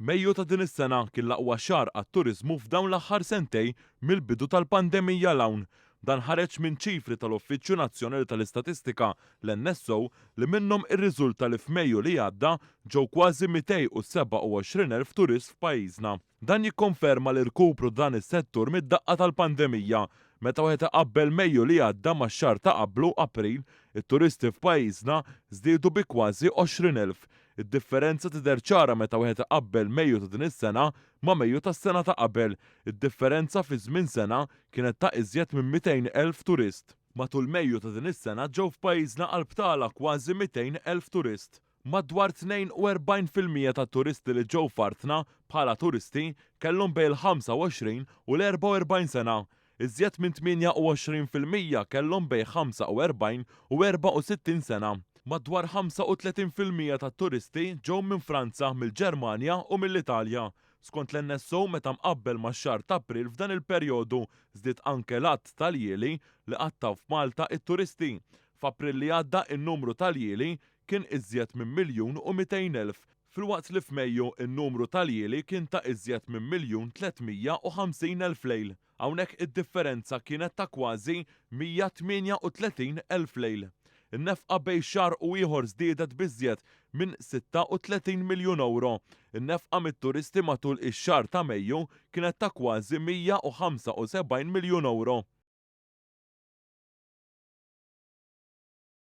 Mejju ta' din is-sena kien l-aqwa xahar għat-turiżmu f'dawn l-aħħar sentej mill-bidu tal-pandemija l-hawn. Dan ħareġ minn ċifri tal-Uffiċċju Nazzjonali tal-Istatistika l-NSO li minnhom irriżulta li f'Mejju li għadda ġew kważi 227,000 turist f'pajjiżna. Dan jikkonferma l-irkupru dan is-settur mid-daqqa tal-pandemija. Meta wieħed iqabbel Mejju li għadda max-xahar ta' qablu April, it-turisti f'pajjiżna żdiedu bi kważi 20,000. Id-differenza tidher ċara meta wieħed iqabbel Mejju ta' din is-sena ma' Mejju tas-sena ta' qabel. Id-differenza fi żmien sena kienet ta' iżjed minn 200,000 turist. Matul Mejju ta' din is-sena ġew f'pajjiżna qalb tagħla kważi 200,000 turist. Madwar 42% tat-turisti li ġew fartna bħala turisti kellhom bejn il-25 u l-44 sena. Iżjed minn 28% kellhom bejn 45 u 64 sena. Madwar 35% tat-turisti ġew minn Franza, mill-Ġermanja u mill-Italja. Skont l-NSO meta mqabbel max-xahar ta' April f'dan il-perjodu żdied anke l-att tal-jieli li qattaw f'Malta it-turisti. F'April li għadda n-numru tal-jieli kien iżjed minn 1,200,000, filwaqt li f'Mejju n-numru tal-jieli kien ta' iżjed minn 1,350,000 lejl. Hawnhekk id-differenza kienet ta' kważi 138,000 lejl. In-nefqa bejn xahar u ieħor żdiedet biżjed minn 36 miljun euro. In-nefqa mit-turisti matul ix-xahar ta' Mejju kienet ta' kważi 175 miljun euro.